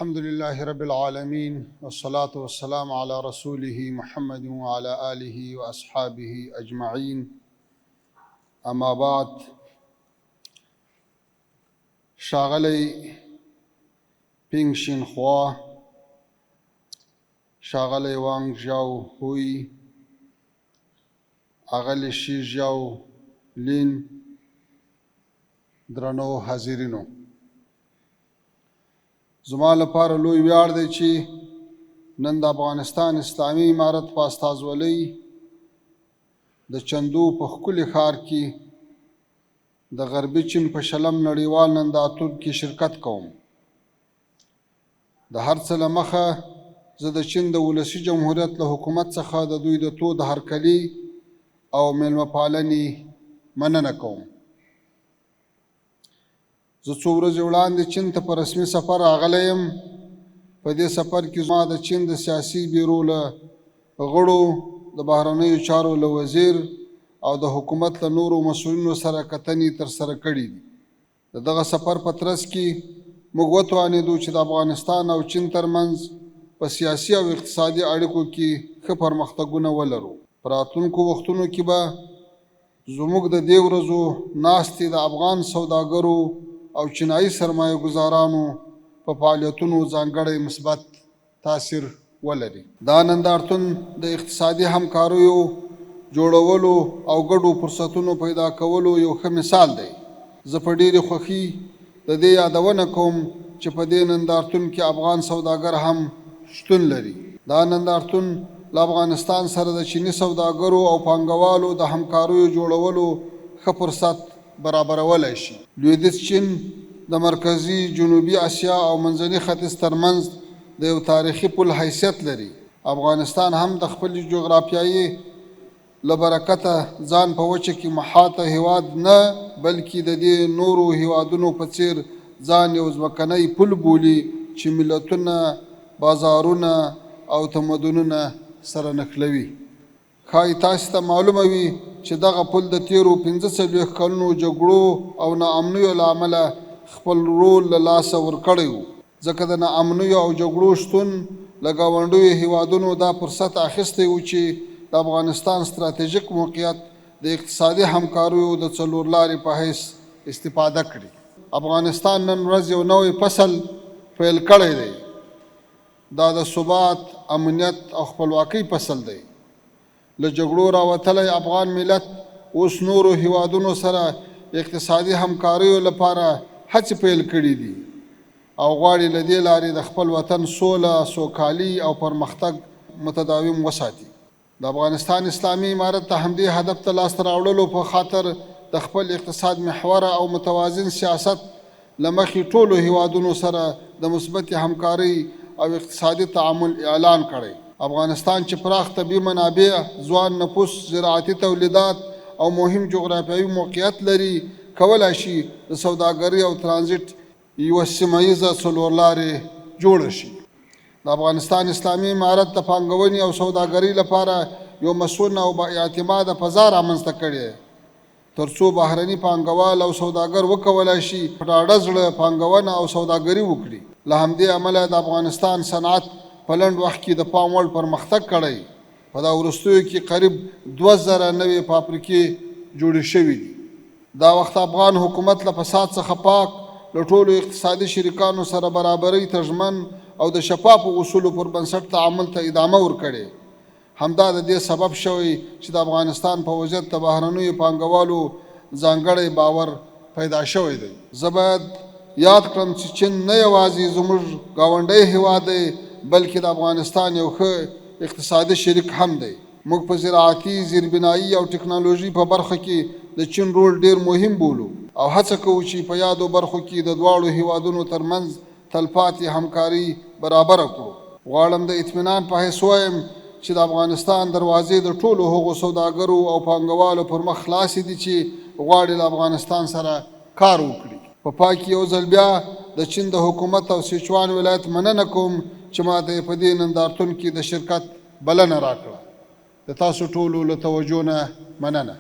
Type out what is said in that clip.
الحمد لله رب العالمين والصلاة والسلام على رسوله محمد وعلى آله وأصحابه أجمعين. أما بعد، شاغلي پینگ شین خوا، شاغلي وانگ جاو هوی، اغلی شی جاو لین، درنو حاضرینو، زما لپاره لوی ویاړ دی چې نن د افغانستان اسلامي امارت په استازولۍ د چندو په ښکلي ښار کې د غربي چین په شلم نړیوال نندارتون کې شرکت کوم. د هر څه له مخه زه د چین د ولسي جمهوریت له حکومت څخه د دوی د تود هرکلي او میلمه پالنې مننه کوم. زه څو ورځې وړاندې چین ته په رسمي سفر راغلی یم. په دې سفر کې زما د چین د سیاسي بیرو له غړو، د بهرنیو چارو له وزیر او د حکومت له نورو مسؤلینو سره کتنې ترسره کړي دي. د دغه سفر په ترڅ کې موږ وتوانېدو چې د افغانستان او چین ترمنځ په سیاسي او اقتصادي اړیکو کې ښه پرمختګونه ولرو. په راتلونکو وختونو کې به زموږ د دې ورځو ناستې د افغان سوداګرو او چینایي سرمایه گزارانو په فعالیتونو ځانګړی مثبت تاثیر ولري. دا نندارتون د اقتصادي همکاریو جوړولو او ګډو فرصتونو پیدا کولو یو ښه مثال دی. زه په ډېرې خوښۍ د دې یادونه کوم چې په دې نندارتون کې افغان سوداګر هم شتون لري. دا نندارتون له افغانستان سره د چیني سوداګرو او پانګوالو د همکاریو جوړولو ښه فرصت برابرولی شي. لویدیځ چین د مرکزي جنوبي اسیا او منځني ختیځ ترمنځ د یو تاریخي پل حیثیت لري. افغانستان هم د خپل جغرافیایي له برکته ځان په وچه کې محاته هیواد نه بلکې د دې نورو هیوادونو په څیر ځان یو ځمکنی پل بولي چې ملتونه، بازارونه او تمدنونه سره نښلوي. ښایي تاسو ته معلومه وي چې دغه پل د تیرو 45 کلونو جګړو او ناامنیو له امله خپل رول له لاسه ورکړی و، ځکه د ناامنیو او جګړو شتون له ګاونډیو هیوادونو دا فرصت اخیستی و چې د افغانستان ستراتیژیک موقعیت د اقتصادي همکاریو د څلورلارې په حیث استفاده کړي. افغانستان نن ورځ یو نوی فصل پیل کړی دی. دا د ثبات، امنیت او خپلواکۍ فصل دی. له جګړو راوتلی افغان ملت اوس نورو هیوادونو سره اقتصادي همکاریو لپاره هڅې پیل کړي دي او غواړي له دې لارې د خپل وطن سوله، سوکالي او پرمختګ متداوم وساتي. د افغانستان اسلامي امارت ته همدې هدف ته لاسته راوړلو په خاطر د خپل اقتصاد محوره او متوازن سیاست له مخې ټولو هیوادونو سره د مثبت همکارۍ او اقتصادي تعامل اعلان کړی. افغانستان چې پراخ طبیعي منابع، ځوان نفوس، زراعتي تولیدات او مهم جغرافیایي موقعیت لري، کولی شي د سوداګرۍ او ترانزیت یوه سیمه ییزه څلورلارې جوړه شي. د افغانستان اسلامي امارت د پانګونې او سوداګرۍ لپاره یو مسؤل او با اعتماده فضا رامنځته کړې تر څو بهرني پانګوال او سوداګر وکولی شي په ډاډه زړه پانګونه او سوداګري وکړي. له همدې امله د افغانستان صنعت په لنډ وخت کې د پام وړ پرمختګ کړی. په دا وروستیو کې قریب 2000 نوې فابریکې جوړې شوي دي. دا وخت افغان حکومت له فساد څخه پاک، له ټولو اقتصادي شریکانو سره برابرۍ ته ژمن او د شفافو اصولو پر بنسټ تعامل ته ادامه ورکړې. همدا د دې سبب شوی چې د افغانستان په وضعیت د بهرنیو پانګوالو ځانګړی باور پیدا شوی دی. زه باید یاد کړم چې چین نه یوازې زموږ ګاونډی هیواد دی بلکې د افغانستان یو ښه اقتصادي شریک هم دی. موږ په زراعتي، زیربنایي او ټکنالوژي په برخه کې د چین رول ډیر مهم بولو او هڅه کوو چې په یادو برخو کې د دواړو هیوادونو ترمنځ تلپاتې همکاري برابره کړو. غواړم د اطمینان په حیث وایم چې د افغانستان دروازې د ټولو هغو سوداګرو او پانګوالو پر مخ خلاصې دي چې غواړي له افغانستان سره کار وکړي. په پای کې یو ځل بیا د چین د حکومت او سیچوان ولایت مننه کوم چې ماته په دې نندارتون کې د شرکت بلنه راکړه. د تاسو ټولو له توجه نه مننه.